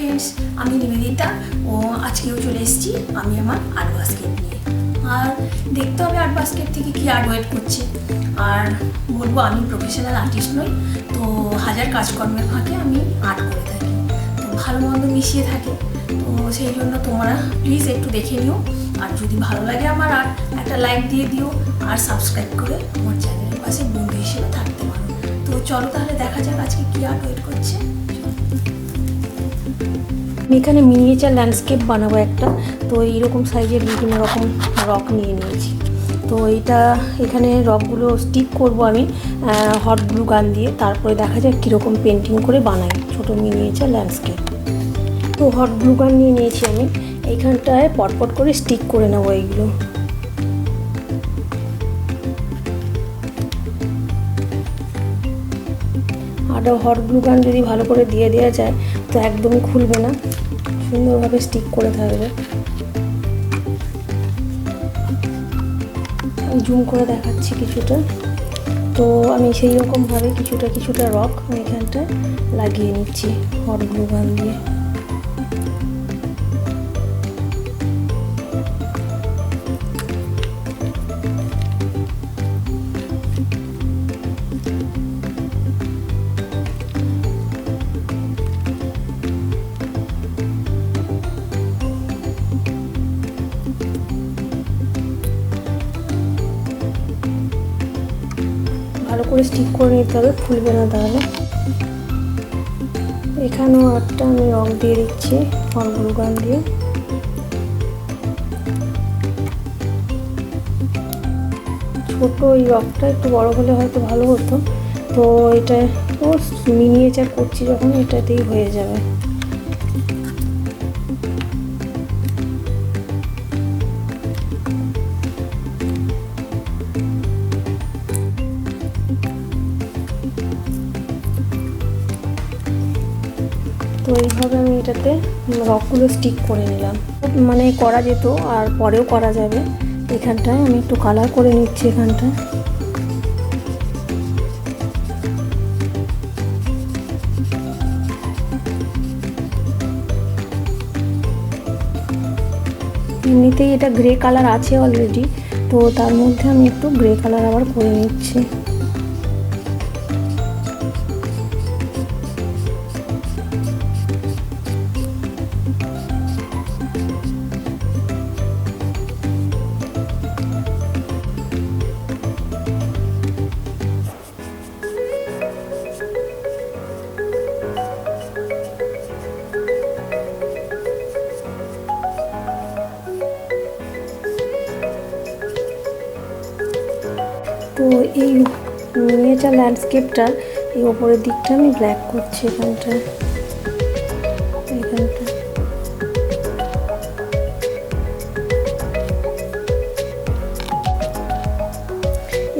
Friends, আমি নিবেদিতা ও আজকেও চলে এসেছি আমি আমার আর্ট বাস্কেট নিয়ে। আর দেখতে হবে আর্ট বাস্কেট থেকে কী আর্ট ওয়েট করছে। আর বলবো আমি প্রফেশনাল আর্টিস্ট নই, তো হাজার কাজকর্মের ফাঁকে আমি আর্ট করে থাকি, তো ভালো মন্দ মিশিয়ে থাকে। তো সেই জন্য তোমরা প্লিজ একটু দেখে নিও, আর যদি ভালো লাগে আমার আর্ট একটা লাইক দিয়ে দিও, আর সাবস্ক্রাইব করে আমার চ্যানেলের পাশে বন্ধু হিসেবে থাকতে পারো। তো চলো তাহলে দেখা যাক আজকে কী আর্ট ওয়েট করছে। আমি এখানে মিনিয়েচার ল্যান্ডস্কেপ বানাবো একটা, তো এইরকম সাইজের বিভিন্ন রকম রক নিয়ে নিয়েছি। তো এইটা এখানে রকগুলো স্টিক করব আমি হট গ্লু গান দিয়ে, তারপরে দেখা যাক কীরকম পেন্টিং করে বানাই ছোটো মিনিয়েচার ল্যান্ডস্কেপ। তো হট গ্লু গান নিয়ে নিয়েছি আমি, এইখানটায় পটপট করে স্টিক করে নেবো এইগুলো। আর হট গ্লু গান যদি ভালো করে দিয়ে দেওয়া যায় তো একদমই খুলবে না, সুন্দরভাবে স্টিক করে থাকবে। আমি জুম করে দেখাচ্ছি কিছুটা। তো আমি সেই রকমভাবে কিছুটা রক আমি এখানটায় লাগিয়ে নিচ্ছি হট গ্লু গান দিয়ে। ভালো করে স্টিক করে নিতে হবে, ফুলবে না তাহলে। এখানেও একটা আমি রং দিয়ে দিচ্ছি হট গ্লু গান দিয়ে। ছোট এই রকটা একটু বড় হলে হয়তো ভালো হতো, তো এটা মিনিয়েচার করছি যখন এটাতেই হয়ে যাবে। তো এইভাবে আমি এটাতে রকগুলো স্টিক করে নিলাম, মানে করা যেত আর পরেও করা যাবে। এখানটায় আমি একটু কালার করে নিচ্ছি এখানটায়। এমনিতেই এটা গ্রে কালার আছে অলরেডি, তো তার মধ্যে আমি একটু গ্রে কালার আবার করে নিচ্ছি। তো এই মিনিয়েচার ল্যান্ডস্কেপটার এই ওপরের দিকটা আমি ব্ল্যাক করছি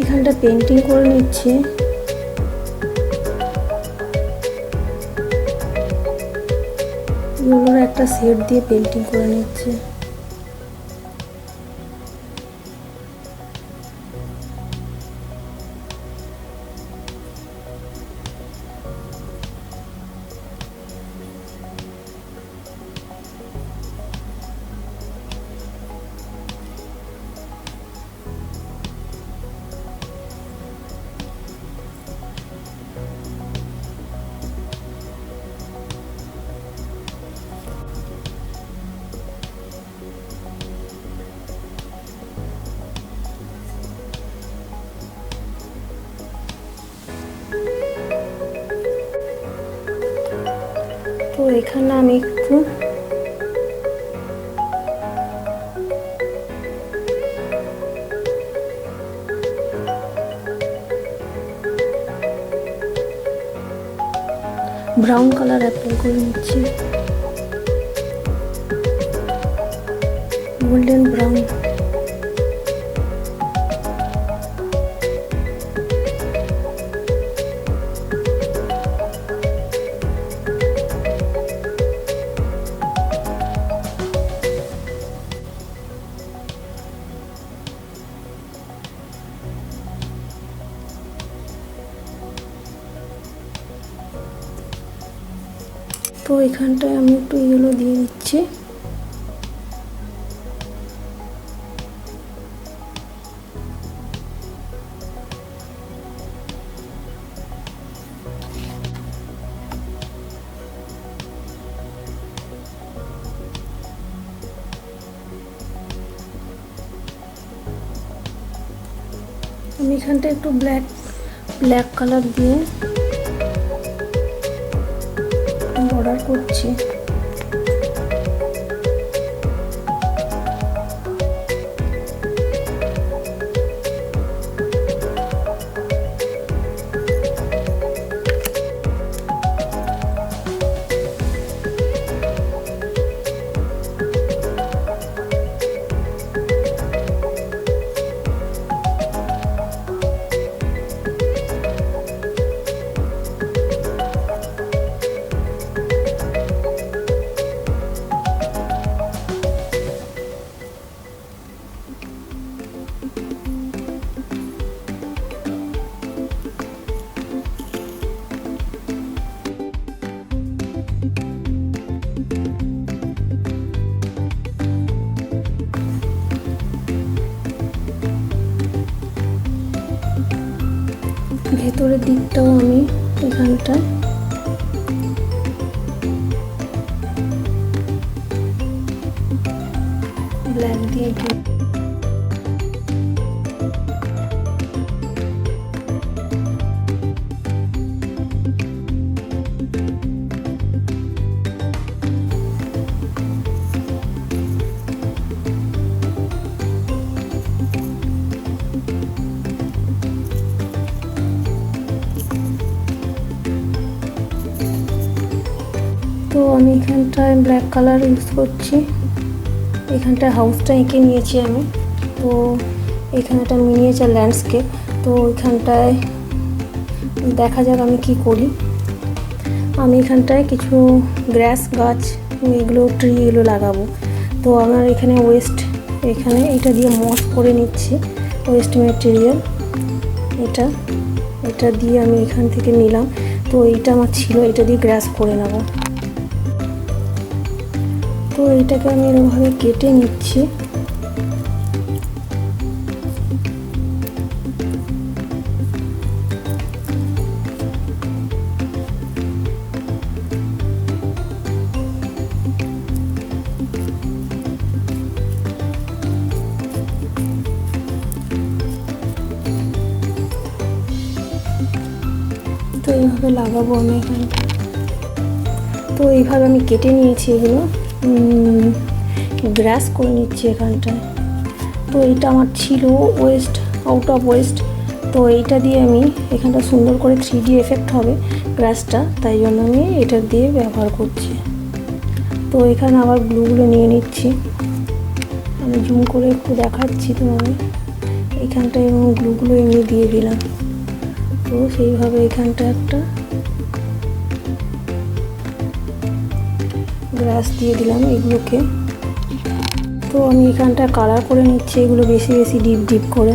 এখানটা পেন্টিং করে নিচ্ছি। এগুলোর একটা সেট দিয়ে পেন্টিং করে নিচ্ছি। তো এখানে আমি একটু ব্রাউন কালার অ্যাপ্লাই করে নিচ্ছি, গোল্ডেন ব্রাউন। তো এখানটায় আমি একটু ইয়েলো দিয়ে দিচ্ছি। আমি এখানটা একটু ব্ল্যাক কালার দিয়ে বর্ডার করছি। ভেতরের দিকটাও আমি এখানটায় ব্ল্যাক দিয়ে তো আমি এখানটায় ব্ল্যাক কালার ইউজ করছি। এখানটায় হাউসটা এঁকে নিয়েছি আমি। তো এখানে একটা মিনিয়েচার ল্যান্ডস্কেপ। তো এখানটায় দেখা যাক আমি কি করি। আমি এখানটায় কিছু গ্রাস গাছ এগুলো ট্রি এগুলো লাগাবো। তো আমার এখানে এখানে এটা দিয়ে মস করে নিচ্ছি, ওয়েস্ট মেটেরিয়াল। এটা দিয়ে আমি এখান থেকে নিলাম। তো এইটা আমার ছিল, এটা দিয়ে গ্রাস করে নেব। তো এইটাকে আমি এরকমভাবে কেটে নিচ্ছি। তো এইভাবে লাগাবো আমি এখানে। তো এইভাবে আমি কেটে নিয়েছি, এগুলো গ্রাস করে নিচ্ছি এখানটায়। তো এইটা আমার ছিল আউট অফ ওয়েস্ট। তো এইটা দিয়ে আমি এখানটা সুন্দর করে 3D এফেক্ট হবে গ্রাসটা, তাই জন্য আমি এটা দিয়ে ব্যবহার করছি। তো এখানে আবার গ্লুগুলো নিয়ে নিচ্ছি। আমি জুম করে একটু দেখাচ্ছি তোমাদের। এখানটায় এবং গ্লুগুলো এমনি দিয়ে দিলাম। তো সেইভাবে এখানটা একটা গ্রাস দিয়ে দিলাম এগুলোকে। তো আমি এখানটা কালার করে নিচ্ছি এগুলো বেশি বেশি ডিপ করে।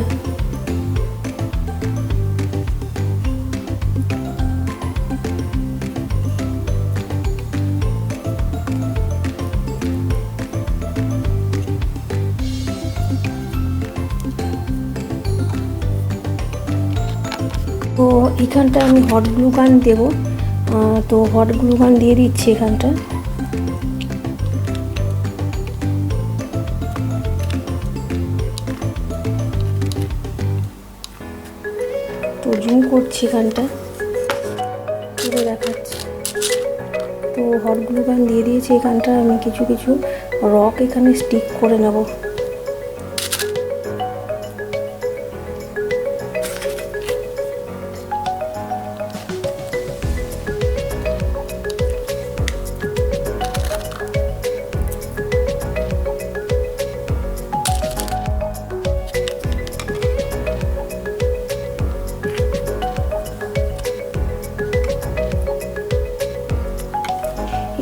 তো এখানটা আমি হট গ্লু গান দেবো। তো হট গ্লু গান দিয়ে দিচ্ছি এখানটা। তো জুম করছি এখানটা, পুরো দেখাচ্ছি। তো হট গ্লু গান দিয়ে দিয়েছি এখানটা। আমি কিছু কিছু রক এখানে স্টিক করে নেব।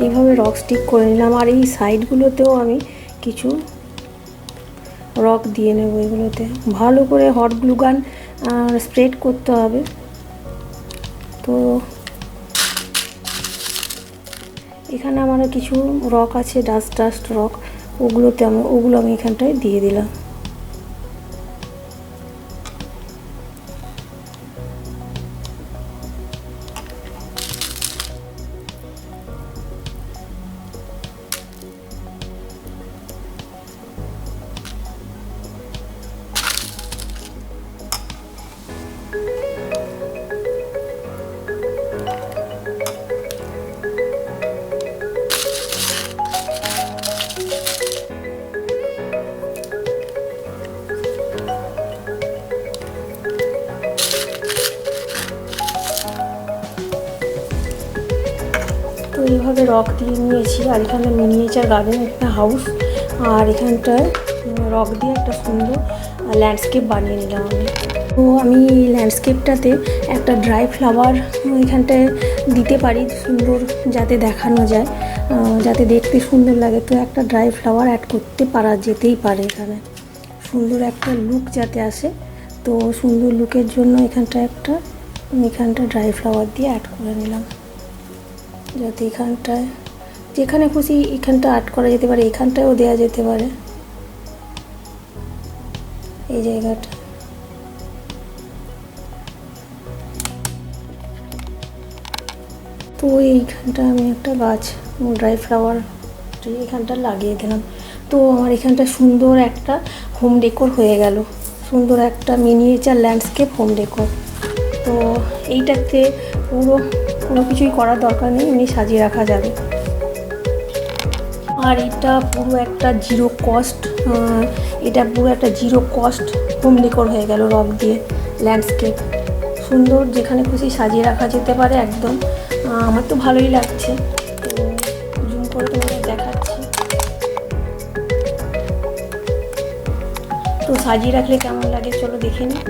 এইভাবে রক স্টিক করে নিলাম। আর এই সাইডগুলোতেও আমি কিছু রক দিয়ে নেব। এগুলোতে ভালো করে হট গ্লু গান স্প্রেড করতে হবে। তো এখানে আমার কিছু রক আছে, ডাস্ট রক, ওগুলো আমি এখানটায় দিয়ে দিলাম। তো এইভাবে রক দিয়ে নিয়েছি। আর এখানে মিনিয়েচার গার্ডেন একটা হাউস, আর এখানটায় রক দিয়ে একটা সুন্দর ল্যান্ডস্কেপ বানিয়ে নিলাম আমি। তো আমি ল্যান্ডস্কেপটাতে একটা ড্রাই ফ্লাওয়ার এখানটায় দিতে পারি, সুন্দর যাতে দেখানো যায়, যাতে দেখতে সুন্দর লাগে। তো একটা ড্রাই ফ্লাওয়ার অ্যাড করতে যেতেই পারে এখানে, সুন্দর একটা লুক যাতে আসে। তো সুন্দর লুকের জন্য এখানটা ড্রাই ফ্লাওয়ার দিয়ে অ্যাড করে নিলাম, যাতে এখানটায় যেখানে খুশি এখানটা অ্যাড করা যেতে পারে, এখানটায়ও দেওয়া যেতে পারে এই জায়গাটা। তো এইখানটা আমি একটা গাছ ড্রাই ফ্লাওয়ার এখানটা লাগিয়ে দিলাম। তো আমার এখানটা সুন্দর একটা হোম ডেকোর হয়ে গেল, সুন্দর একটা মিনিয়েচার ল্যান্ডস্কেপ হোম ডেকোর। তো এইটাতে কোনো কিছুই করার দরকার নেই, এমনি সাজিয়ে রাখা যাবে। আর এটা পুরো একটা জিরো কস্ট হোম ডেকোর হয়ে গেল, রক দিয়ে ল্যান্ডস্কেপ। সুন্দর যেখানে খুশি সাজিয়ে রাখা যেতে পারে একদম। আমার তো ভালোই লাগছে। তো জুম করে তোমাদের দেখাচ্ছি। তো সাজিয়ে রাখলে কেমন লাগে চলো দেখে নিই।